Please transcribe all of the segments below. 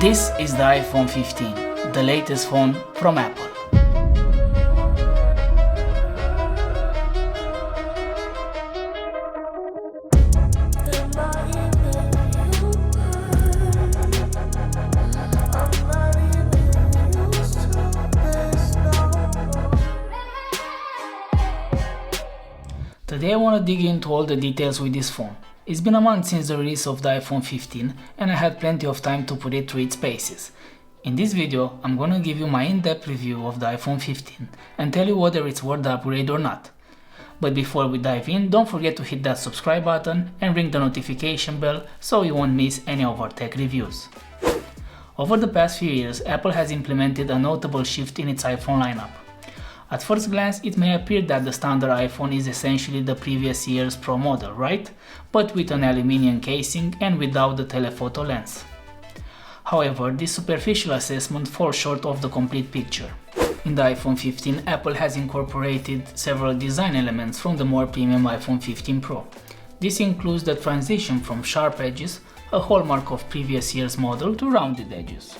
This is the iPhone 15, the latest phone from Apple. Today I want to dig into all the details with this phone. It's been a month since the release of the iPhone 15 and I had plenty of time to put it through its paces. In this video, I'm gonna give you my in-depth review of the iPhone 15 and tell you whether it's worth the upgrade or not. But before we dive in, don't forget to hit that subscribe button and ring the notification bell so you won't miss any of our tech reviews. Over the past few years, Apple has implemented a notable shift in its iPhone lineup. At first glance, it may appear that the standard iPhone is essentially the previous year's Pro model, right? But with an aluminium casing and without the telephoto lens. However, this superficial assessment falls short of the complete picture. In the iPhone 15, Apple has incorporated several design elements from the more premium iPhone 15 Pro. This includes the transition from sharp edges, a hallmark of previous year's model, to rounded edges.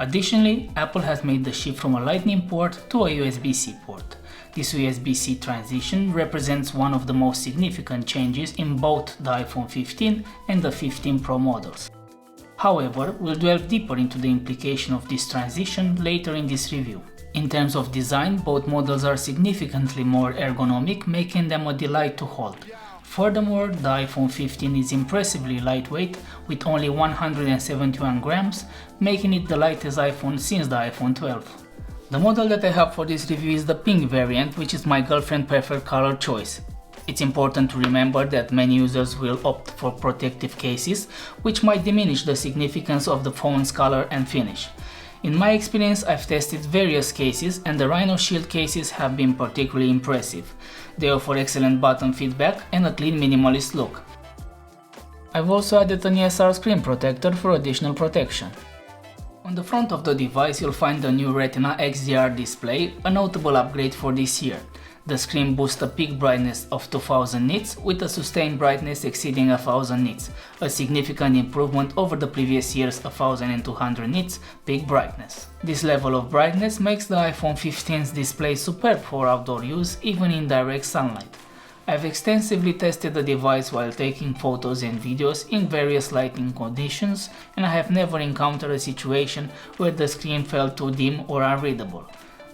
Additionally, Apple has made the shift from a Lightning port to a USB-C port. This USB-C transition represents one of the most significant changes in both the iPhone 15 and the 15 Pro models. However, we'll delve deeper into the implication of this transition later in this review. In terms of design, both models are significantly more ergonomic, making them a delight to hold. Furthermore, the iPhone 15 is impressively lightweight with only 171 grams, making it the lightest iPhone since the iPhone 12. The model that I have for this review is the pink variant, which is my girlfriend's preferred color choice. It's important to remember that many users will opt for protective cases, which might diminish the significance of the phone's color and finish. In my experience, I've tested various cases and the Rhino Shield cases have been particularly impressive. They offer excellent button feedback and a clean minimalist look. I've also added an ESR screen protector for additional protection. On the front of the device you'll find the new Retina XDR display, a notable upgrade for this year. The screen boasts a peak brightness of 2000 nits with a sustained brightness exceeding 1000 nits, a significant improvement over the previous year's 1200 nits peak brightness. This level of brightness makes the iPhone 15's display superb for outdoor use even in direct sunlight. I've extensively tested the device while taking photos and videos in various lighting conditions and I have never encountered a situation where the screen felt too dim or unreadable.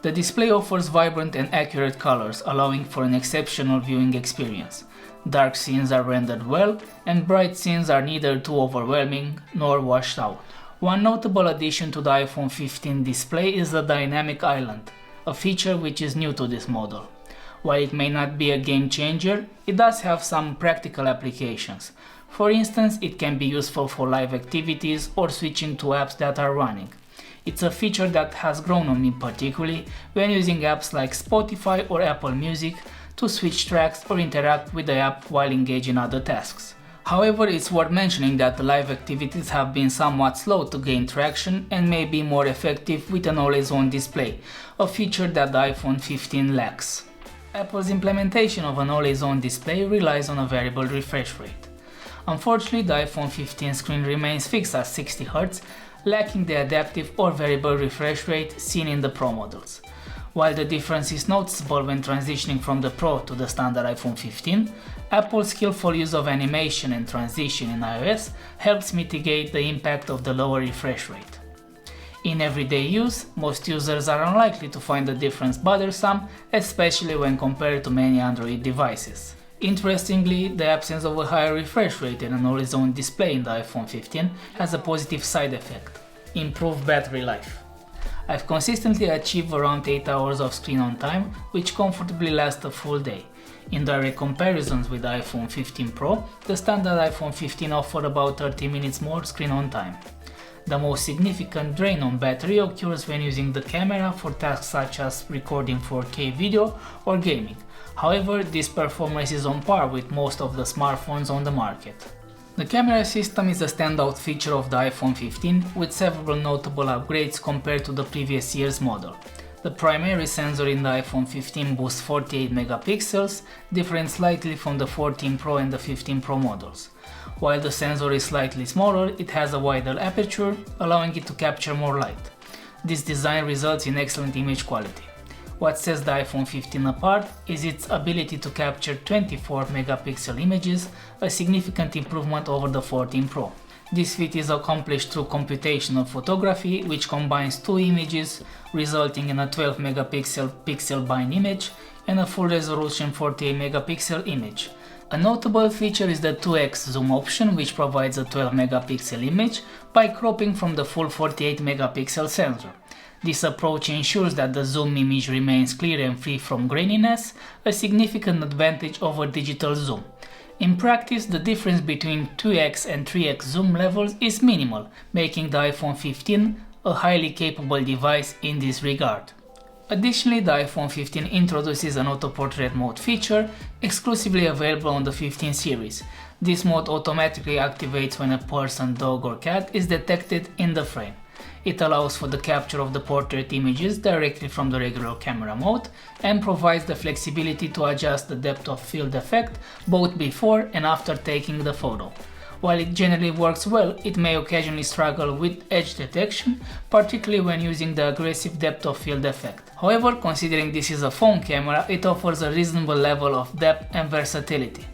The display offers vibrant and accurate colors, allowing for an exceptional viewing experience. Dark scenes are rendered well, and bright scenes are neither too overwhelming nor washed out. One notable addition to the iPhone 15 display is the dynamic island, a feature which is new to this model. While it may not be a game changer, it does have some practical applications. For instance, it can be useful for live activities or switching to apps that are running. It's a feature that has grown on me particularly when using apps like Spotify or Apple Music to switch tracks or interact with the app while engaged in other tasks. However, it's worth mentioning that the live activities have been somewhat slow to gain traction and may be more effective with an always-on display, a feature that the iPhone 15 lacks. Apple's implementation of an always-on display relies on a variable refresh rate. Unfortunately, the iPhone 15 screen remains fixed at 60 Hz, lacking the adaptive or variable refresh rate seen in the Pro models. While the difference is noticeable when transitioning from the Pro to the standard iPhone 15, Apple's skillful use of animation and transition in iOS helps mitigate the impact of the lower refresh rate. In everyday use, most users are unlikely to find the difference bothersome, especially when compared to many Android devices. Interestingly, the absence of a higher refresh rate and an always-on display in the iPhone 15 has a positive side effect: improved battery life. I've consistently achieved around 8 hours of screen on time, which comfortably lasts a full day. In direct comparisons with the iPhone 15 Pro, the standard iPhone 15 offered about 30 minutes more screen on time. The most significant drain on battery occurs when using the camera for tasks such as recording 4K video or gaming. However, this performance is on par with most of the smartphones on the market. The camera system is a standout feature of the iPhone 15 with several notable upgrades compared to the previous year's model. The primary sensor in the iPhone 15 boasts 48 megapixels, differing slightly from the 14 Pro and the 15 Pro models. While the sensor is slightly smaller, it has a wider aperture, allowing it to capture more light. This design results in excellent image quality. What sets the iPhone 15 apart is its ability to capture 24 megapixel images, a significant improvement over the 14 Pro. This feat is accomplished through computational photography, which combines two images, resulting in a 12 megapixel pixel bind image and a full resolution 48 megapixel image. A notable feature is the 2x zoom option, which provides a 12 megapixel image by cropping from the full 48 megapixel sensor. This approach ensures that the zoom image remains clear and free from graininess, a significant advantage over digital zoom. In practice, the difference between 2x and 3x zoom levels is minimal, making the iPhone 15 a highly capable device in this regard. Additionally, the iPhone 15 introduces an auto-portrait mode feature exclusively available on the 15 series. This mode automatically activates when a person, dog or cat is detected in the frame. It allows for the capture of the portrait images directly from the regular camera mode and provides the flexibility to adjust the depth of field effect both before and after taking the photo. While it generally works well, it may occasionally struggle with edge detection, particularly when using the aggressive depth of field effect. However, considering this is a phone camera, it offers a reasonable level of depth and versatility.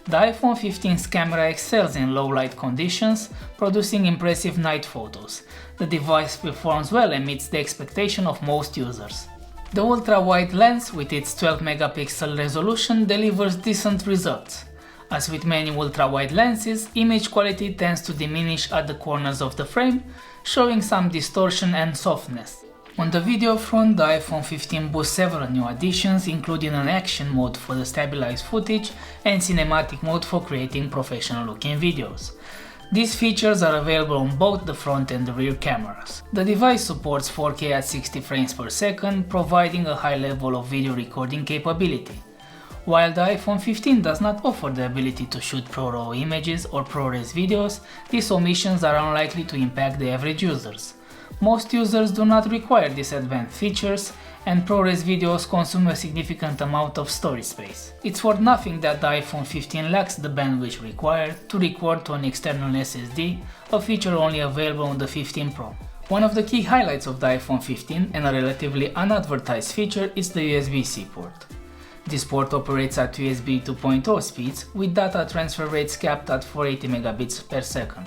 The iPhone 15's camera excels in low light conditions, producing impressive night photos. The device performs well and meets the expectation of most users. The ultra-wide lens with its 12 megapixel resolution delivers decent results. As with many ultra-wide lenses, image quality tends to diminish at the corners of the frame, showing some distortion and softness. On the video front, the iPhone 15 boasts several new additions, including an action mode for the stabilized footage and cinematic mode for creating professional-looking videos. These features are available on both the front and the rear cameras. The device supports 4K at 60 frames per second, providing a high level of video recording capability. While the iPhone 15 does not offer the ability to shoot ProRAW images or ProRes videos, these omissions are unlikely to impact the average users. Most users do not require these advanced features, and ProRes videos consume a significant amount of storage space. It's worth nothing that the iPhone 15 lacks the bandwidth required to record to an external SSD, a feature only available on the 15 Pro. One of the key highlights of the iPhone 15 and a relatively unadvertised feature is the USB-C port. This port operates at USB 2.0 speeds with data transfer rates capped at 480 megabits per second.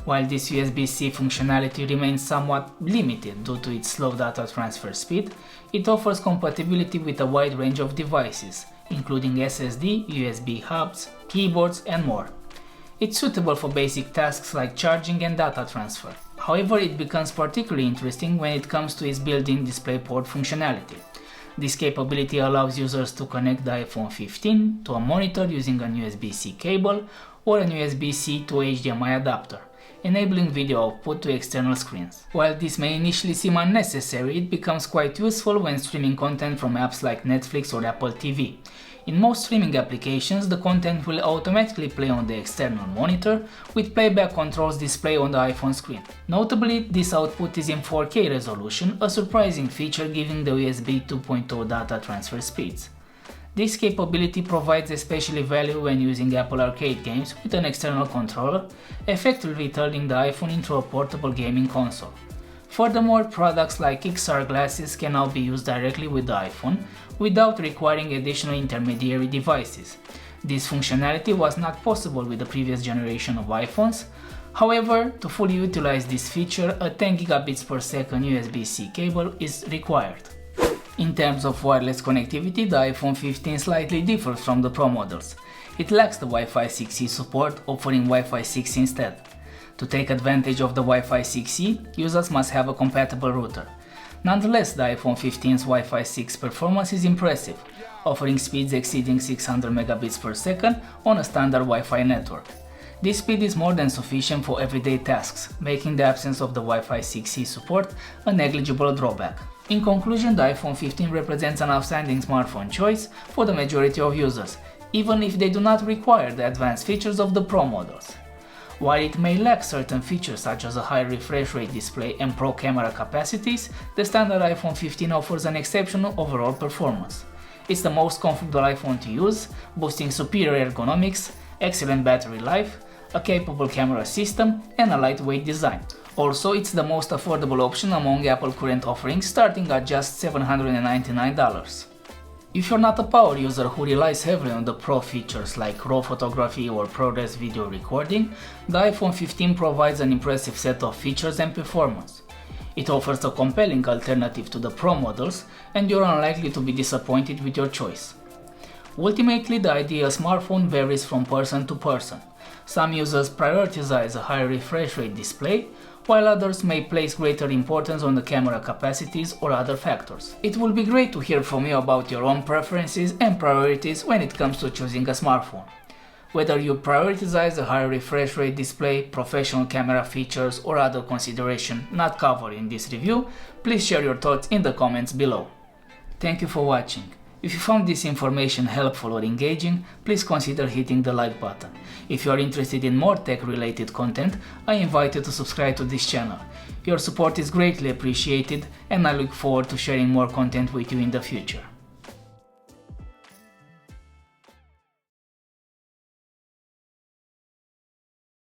While this USB-C functionality remains somewhat limited due to its slow data transfer speed, it offers compatibility with a wide range of devices, including SSD, USB hubs, keyboards, and more. It's suitable for basic tasks like charging and data transfer. However, it becomes particularly interesting when it comes to its built-in DisplayPort functionality. This capability allows users to connect the iPhone 15 to a monitor using an USB-C cable or an USB-C to HDMI adapter, enabling video output to external screens. While this may initially seem unnecessary, it becomes quite useful when streaming content from apps like Netflix or Apple TV. In most streaming applications, the content will automatically play on the external monitor, with playback controls displayed on the iPhone screen. Notably, this output is in 4K resolution, a surprising feature given the USB 2.0 data transfer speeds. This capability provides especially value when using Apple Arcade games with an external controller, effectively turning the iPhone into a portable gaming console. Furthermore, products like XR glasses can now be used directly with the iPhone without requiring additional intermediary devices. This functionality was not possible with the previous generation of iPhones. However, to fully utilize this feature, a 10 gigabits per second USB-C cable is required. In terms of wireless connectivity, the iPhone 15 slightly differs from the Pro models. It lacks the Wi-Fi 6E support, offering Wi-Fi 6 instead. To take advantage of the Wi-Fi 6E, users must have a compatible router. Nonetheless, the iPhone 15's Wi-Fi 6 performance is impressive, offering speeds exceeding 600 megabits per second on a standard Wi-Fi network. This speed is more than sufficient for everyday tasks, making the absence of the Wi-Fi 6E support a negligible drawback. In conclusion, the iPhone 15 represents an outstanding smartphone choice for the majority of users, even if they do not require the advanced features of the Pro models. While it may lack certain features such as a high refresh rate display and Pro camera capacities, the standard iPhone 15 offers an exceptional overall performance. It's the most comfortable iPhone to use, boasting superior ergonomics, excellent battery life, a capable camera system, and a lightweight design. Also, it's the most affordable option among Apple current offerings, starting at just $799. If you're not a power user who relies heavily on the Pro features like RAW photography or ProRes video recording, the iPhone 15 provides an impressive set of features and performance. It offers a compelling alternative to the Pro models, and you're unlikely to be disappointed with your choice. Ultimately, the ideal smartphone varies from person to person. Some users prioritize a high refresh rate display, while others may place greater importance on the camera capacities or other factors. It will be great to hear from you about your own preferences and priorities when it comes to choosing a smartphone. Whether you prioritize a high refresh rate display, professional camera features, or other consideration not covered in this review, please share your thoughts in the comments below. Thank you for watching. If you found this information helpful or engaging, please consider hitting the like button. If you are interested in more tech-related content, I invite you to subscribe to this channel. Your support is greatly appreciated, and I look forward to sharing more content with you in the future.